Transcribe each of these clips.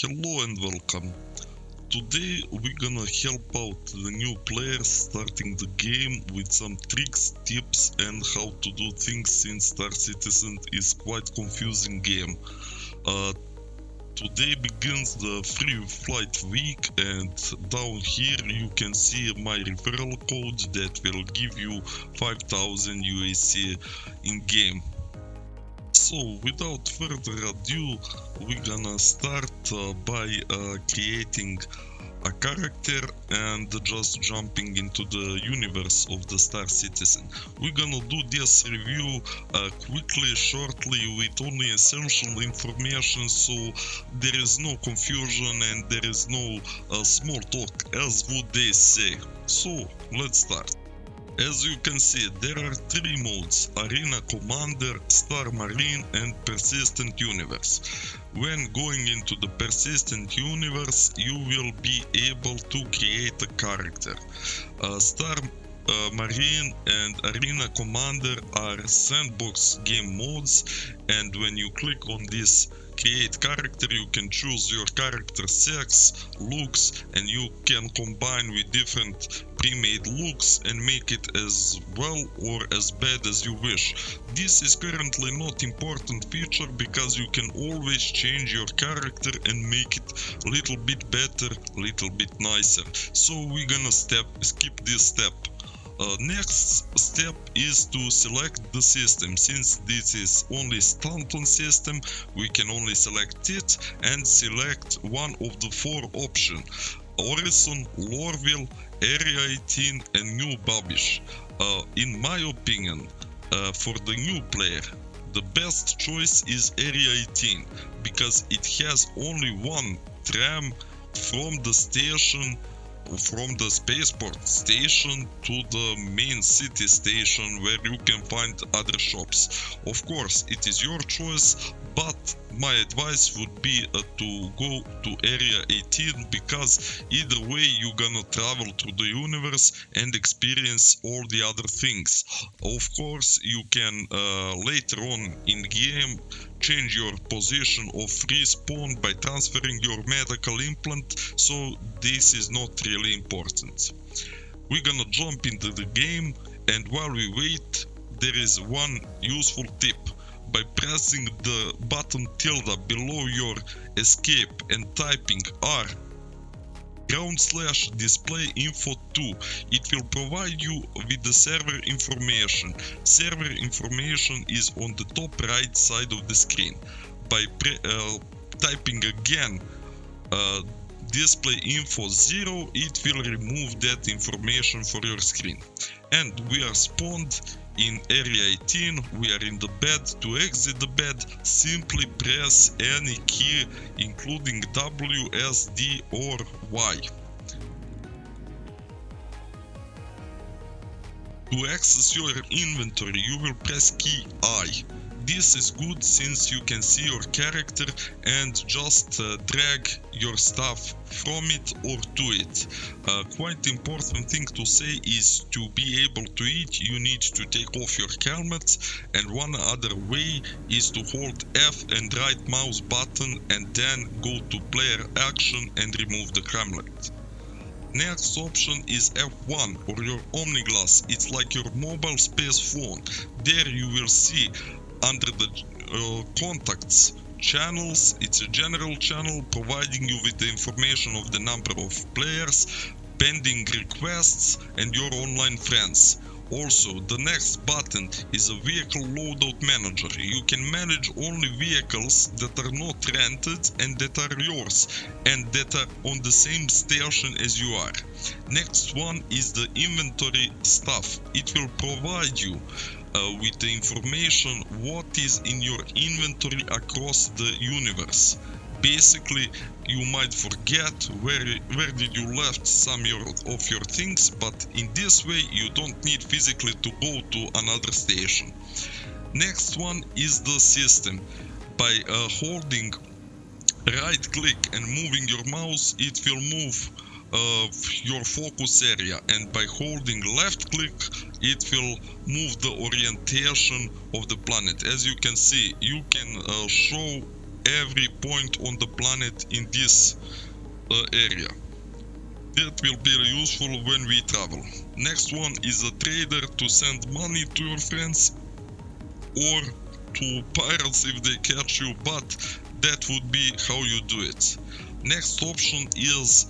Hello and welcome. Today we're gonna help out the new players starting the game with some tricks, tips and how to do things since Star Citizen is quite confusing game. Uh, Today begins the free flight week and down here you can see my referral code that will give you 5000 USC in game. So without further ado, we're gonna start by creating a character and just jumping into the universe of the Star Citizen. We're gonna do this review quickly, shortly, with only essential information, so there is no confusion and there is no small talk, as would they say. So let's start. As you can see, there are three modes: Arena Commander, Star Marine and Persistent Universe. When going into the Persistent Universe, you will be able to create a character. Star Marine and Arena Commander are sandbox game modes, and when you click on this create character, you can choose your character sex, looks, and you can combine with different pre-made looks and make it as well or as bad as you wish. This is currently not important feature because you can always change your character and make it a little bit better, little bit nicer. So we're gonna skip this step. Next step is to select the system. Since this is only Stanton system, we can only select it and select one of the four options: Orison, Lorville, Area 18 and New Babish. In my opinion, for the new player, the best choice is Area 18 because it has only one tram from the station, from the spaceport station to the main city station where you can find other shops. Of course, it is your choice, but my advice would be to go to Area 18 because either way you're gonna travel through the universe and experience all the other things. Of course, you can later on in game change your position of respawn by transferring your medical implant, so this is not really important. We're gonna jump into the game, and while we wait, there is one useful tip. By pressing the button tilde below your escape and typing R /display info 2, it will provide you with the server information. Server information is on the top right side of the screen. By typing again display info 0, it will remove that information for your screen. And we are spawned in Area 18, we are in the bed. To exit the bed, simply press any key including W, S, D or Y. To access your inventory, you will press key I. This is good since you can see your character and just drag your stuff from it or to it. Quite important thing to say is to be able to eat, you need to take off your helmet, and one other way is to hold F and right mouse button and then go to player action and remove the helmet. Next option is F1 or your Omniglass. It's like your mobile space phone. There you will see under the contacts channels, it's a general channel providing you with the information of the number of players, pending requests and your online friends. Also, the next button is a vehicle loadout manager. You can manage only vehicles that are not rented and that are yours and that are on the same station as you are. Next one is the inventory stuff. It will provide you with the information what is in your inventory across the universe. Basically, you might forget where did you left some of your things, but in this way you don't need physically to go to another station. Next one is the system. By holding right click and moving your mouse, it will move your focus area, and by holding left click it will move the orientation of the planet. As you can see, you can show every point on the planet in this area. That will be useful when we travel. Next one is a trader to send money to your friends or to pirates if they catch you, but that would be how you do it. Next option is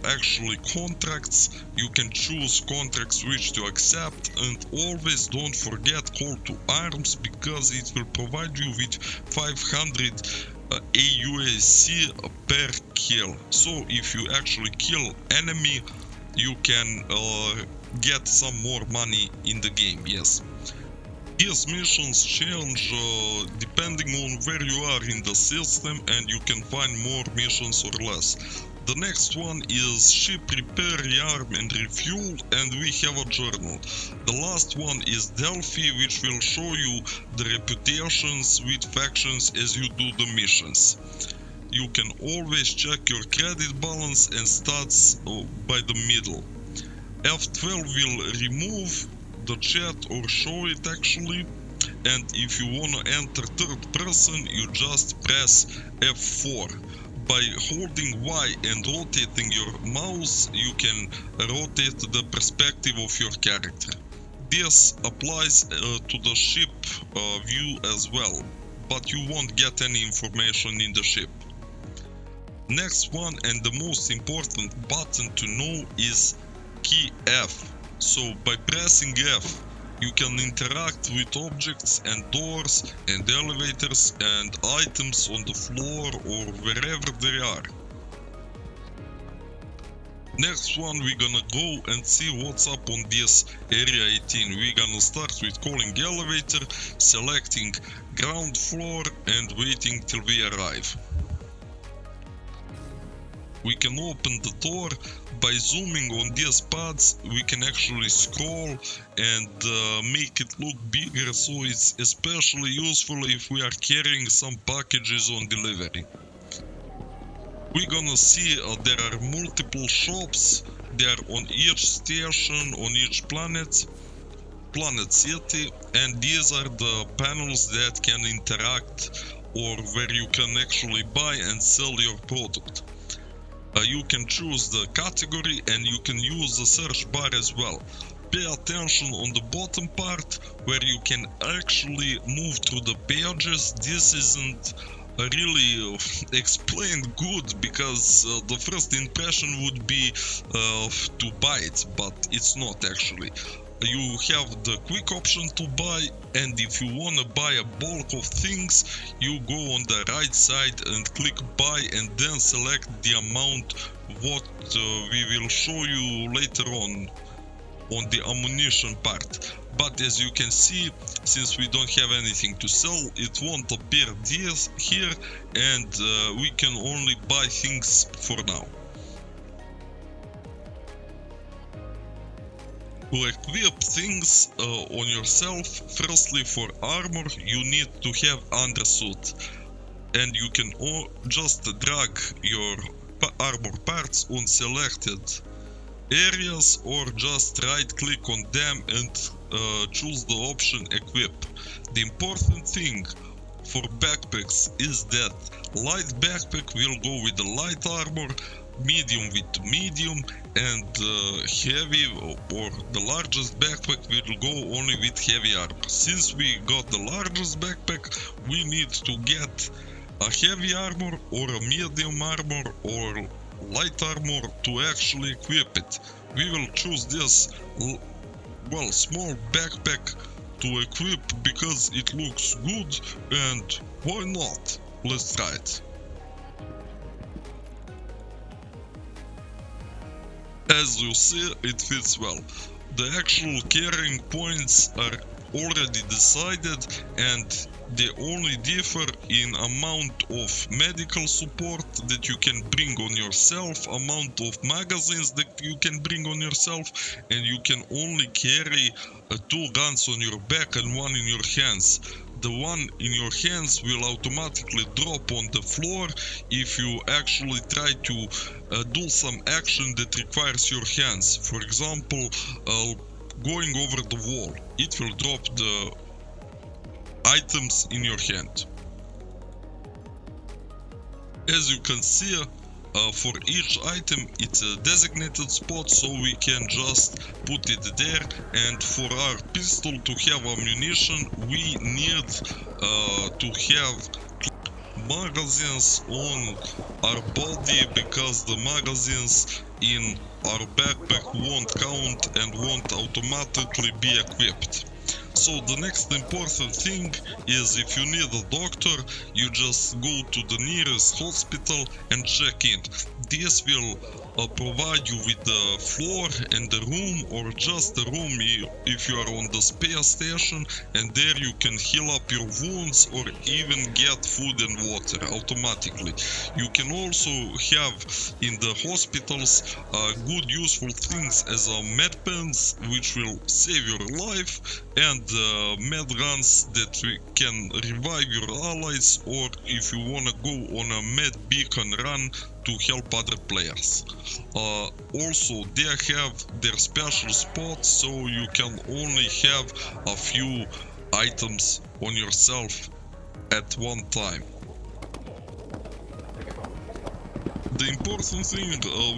actually contracts. You can choose contracts which to accept, and always don't forget call to arms, because it will provide you with 500 AUSC per kill. So if you actually kill enemy, you can get some more money in the game, yes. These missions change depending on where you are in the system, and you can find more missions or less. The next one is ship repair, rearm and refuel, and we have a journal. The last one is Delphi, which will show you the reputations with factions as you do the missions. You can always check your credit balance and stats by the middle. F12 will remove the chat or show it actually, and if you wanna enter third person, you just press F4. By holding Y and rotating your mouse, you can rotate the perspective of your character. This applies to the ship view as well, but you won't get any information in the ship. Next one, and the most important button to know, is key F. So by pressing F, you can interact with objects and doors and elevators and items on the floor or wherever they are. Next one, we're gonna go and see what's up on this area 18. We're gonna start with calling elevator, selecting ground floor and waiting till we arrive. We can open the door. By zooming on these pads, we can actually scroll and make it look bigger, so it's especially useful if we are carrying some packages on delivery. We're gonna see there are multiple shops. They are on each station, on each planet city, and these are the panels that can interact or where you can actually buy and sell your product. You can choose the category and you can use the search bar as well. Pay attention on the bottom part where you can actually move through the pages. This isn't really explained good, because the first impression would be to buy it, but it's not actually. You have the quick option to buy, and if you wanna buy a bulk of things, you go on the right side and click buy and then select the amount what we will show you later on the ammunition part. But as you can see, since we don't have anything to sell, it won't appear this here, and we can only buy things for now. To equip things on yourself, firstly for armor you need to have undersuit, and you can just drag your armor parts on selected areas or just right click on them and choose the option equip. The important thing for backpacks is that light backpack will go with the light armor, medium with medium, and heavy or the largest backpack will go only with heavy armor. Since we got the largest backpack, we need to get a heavy armor or a medium armor or light armor to actually equip it. We will choose this small backpack to equip because it looks good, and why not? Let's try it. As you see, it fits well. The actual carrying points are already decided, and they only differ in amount of medical support that you can bring on yourself, amount of magazines that you can bring on yourself, and you can only carry 2 guns on your back and 1 in your hands. The one in your hands will automatically drop on the floor if you actually try to do some action that requires your hands. For example, going over the wall, it will drop the items in your hand. As you can see, for each item it's a designated spot, so we can just put it there. And for our pistol to have ammunition, we need to have magazines on our body, because the magazines in our backpack won't count and won't automatically be equipped. So the next important thing is, if you need a doctor, you just go to the nearest hospital and check in. This will provide you with the floor and the room, or just the room if you are on the space station, and there you can heal up your wounds or even get food and water automatically. You can also have in the hospitals good useful things as med pens, which will save your life, and med guns that can revive your allies, or if you wanna go on a med beacon run to help other players. Also, they have their special spots, so you can only have a few items on yourself at one time. The important thing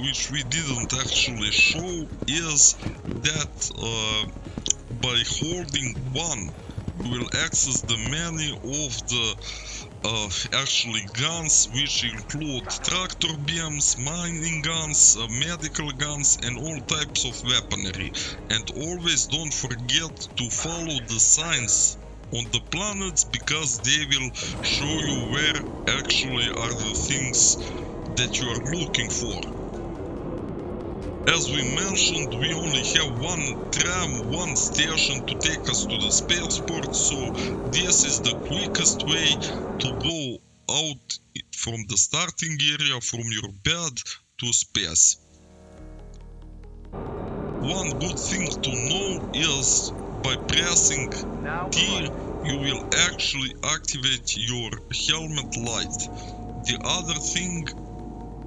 which we didn't actually show is that by holding 1, you will access the menu of the actually guns, which include tractor beams, mining guns, medical guns, and all types of weaponry. And always don't forget to follow the signs on the planets, because they will show you where actually are the things that you are looking for. As we mentioned, we only have one tram, one station to take us to the spaceport, so this is the quickest way to go out from the starting area, from your bed, to space. One good thing to know is, by pressing T, you will actually activate your helmet light. The other thing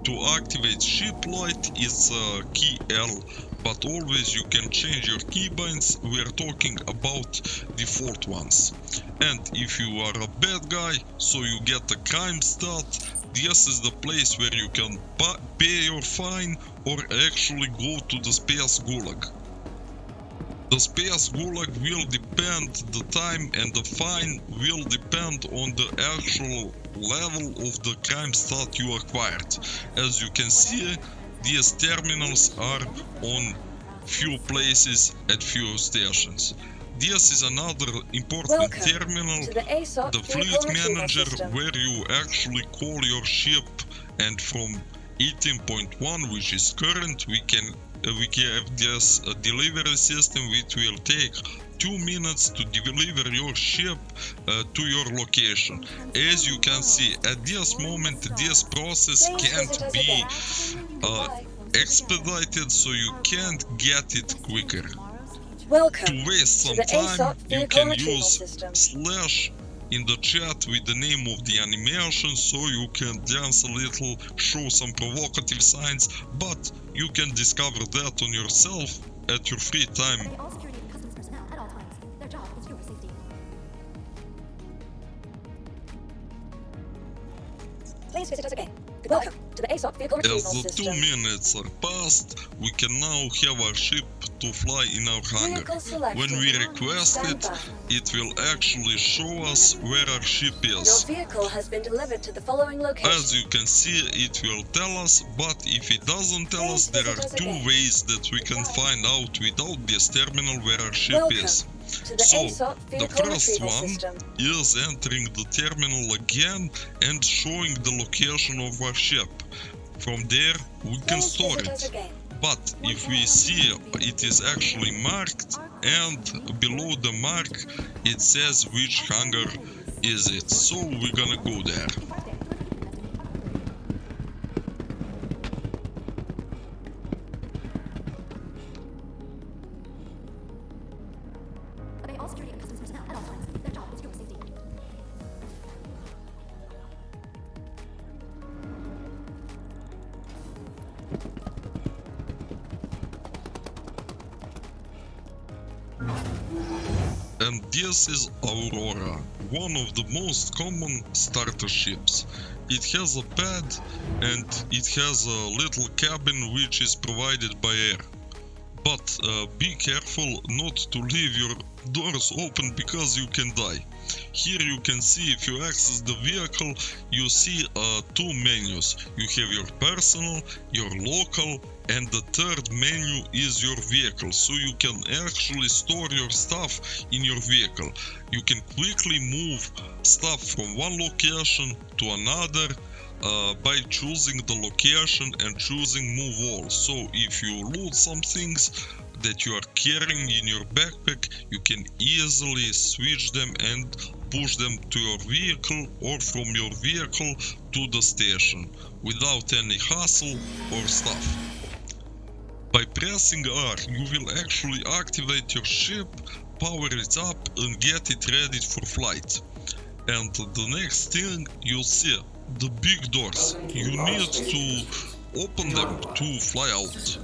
to activate ship light is key L, but always you can change your keybinds. We are talking about default ones. And if you are a bad guy, so you get a crime stat, this is the place where you can pay your fine or actually go to the space gulag. The space gulag will depend, the time and the fine will depend on the actual level of the crime stat you acquired. As you can see, these terminals are on few places at few stations. This is another important terminal, the fleet manager, where you actually call your ship, and from 18.1, which is current, we have this delivery system which will take 2 minutes to deliver your ship to your location. As you can see, at this moment this process can't be expedited, so you can't get it quicker. To waste some time, you can use slash in the chat with the name of the animation, so you can dance a little, show some provocative signs, but you can discover that on yourself at your free time. Please visit us again. Welcome to the ASOC vehicle retrieval system. As the 2 minutes are passed, we can now have our ship to fly in our hangar. When we request it, it will actually show us where our ship is. Your vehicle has been delivered to the following location. As you can see, it will tell us, but if it doesn't tell us, there are 2 ways that we can find out without this terminal where our ship is. So, the first one is entering the terminal again and showing the location of our ship. From there, we can store it. But if we see it is actually marked, and below the mark it says which hangar is it, so we're gonna go there. And this is Aurora. one of the most common starter ships. It has a pad and it has a little cabin which is provided by air. But be careful not to leave your doors open because you can die. Here you can see, if you access the vehicle, you see two menus. You have your personal, your local, and the third menu is your vehicle. So you can actually store your stuff in your vehicle. You can quickly move stuff from one location to another by choosing the location and choosing move all. So if you loot some things that you are carrying in your backpack, you can easily switch them and push them to your vehicle or from your vehicle to the station without any hassle or stuff. By pressing R, you will actually activate your ship, power it up and get it ready for flight. And the next thing you'll see, the big doors. You need to open them to fly out.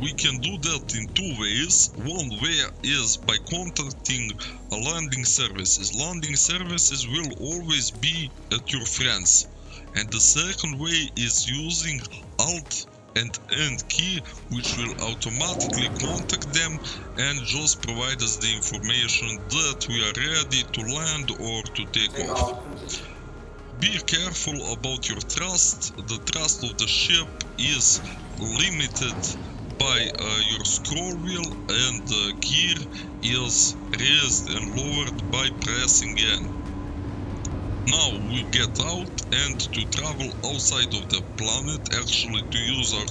We can do that in two ways. One way is by contacting a landing services. Landing services will always be at your friends. And the second way is using Alt and End key, which will automatically contact them and just provide us the information that we are ready to land or to take off. Be careful about your thrust. The thrust of the ship is limited by your scroll wheel, and the gear is raised and lowered by pressing N. Now we get out, and to travel outside of the planet, actually to use our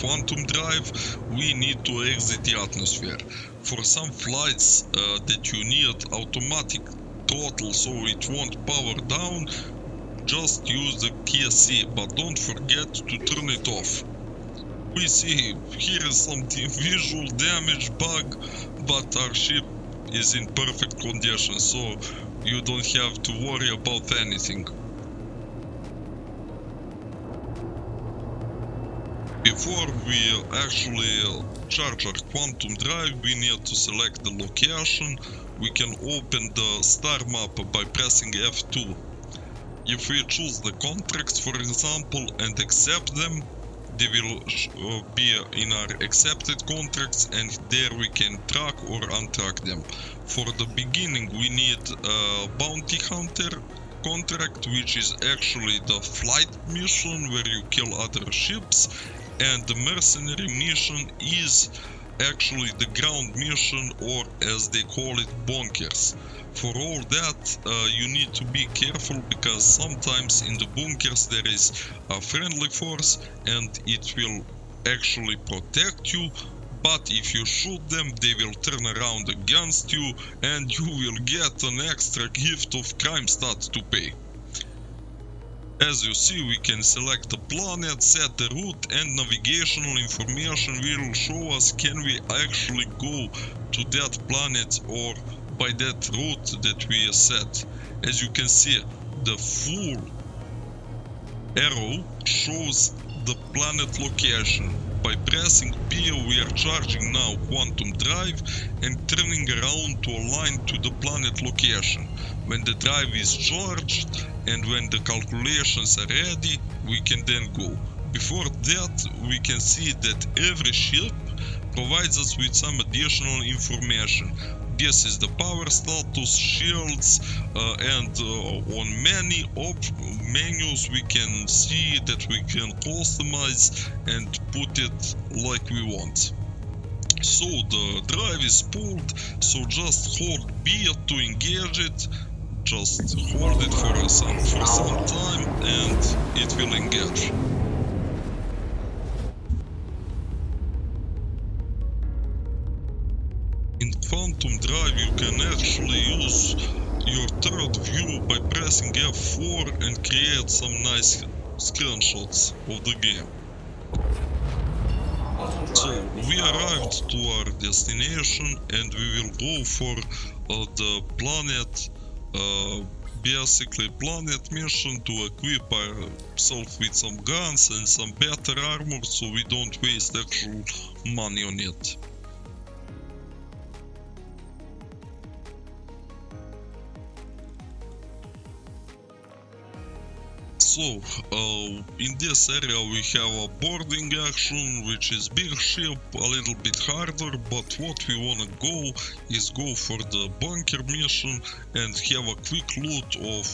quantum drive, we need to exit the atmosphere. For some flights that you need automatic throttle so it won't power down, just use the key C, but don't forget to turn it off. We see here is some visual damage bug, but our ship is in perfect condition, so you don't have to worry about anything. Before we actually charge our quantum drive, we need to select the location. We can open the star map by pressing F2. If we choose the contracts, for example, and accept them, they will be in our accepted contracts, and there we can track or untrack them. For the beginning, we need a bounty hunter contract, which is actually the flight mission where you kill other ships, and the mercenary mission is actually the ground mission, or as they call it, bunkers. For all that, you need to be careful because sometimes in the bunkers there is a friendly force and it will actually protect you, but if you shoot them they will turn around against you and you will get an extra gift of crime stat to pay. As you see, we can select the planet, set the route, and navigational information will show us can we actually go to that planet or by that route that we set. As you can see, the full arrow shows the planet location. By pressing P, we are charging now quantum drive and turning around to align to the planet location. When the drive is charged and when the calculations are ready, we can then go. Before that, we can see that every ship provides us with some additional information. This is the power status, shields, and on many menus we can see that we can customize and put it like we want. So the drive is pulled, so just hold B to engage it, just hold it for some time and it will engage. In Quantum Drive you can actually use your third view by pressing F4 and create some nice screenshots of the game. So we arrived to our destination and we will go for the planet, basically planet mission to equip ourselves with some guns and some better armor so we don't waste actual money on it. So, in this area we have a boarding action, which is big ship, a little bit harder, but what we wanna go is go for the bunker mission and have a quick loot of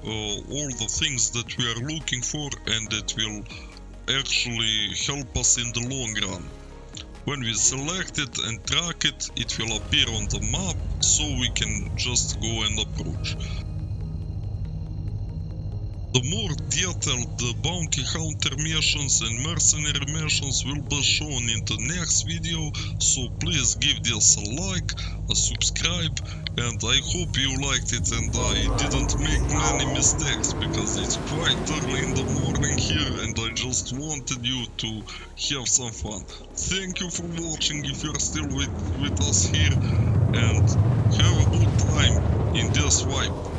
all the things that we are looking for and that will actually help us in the long run. When we select it and track it, it will appear on the map, so we can just go and approach. The more detailed the bounty hunter missions and mercenary missions will be shown in the next video, so please give this a like, a subscribe, and I hope you liked it and I didn't make many mistakes because it's quite early in the morning here and I just wanted you to have some fun. Thank you for watching if you're still with us here, and have a good time in this wipe.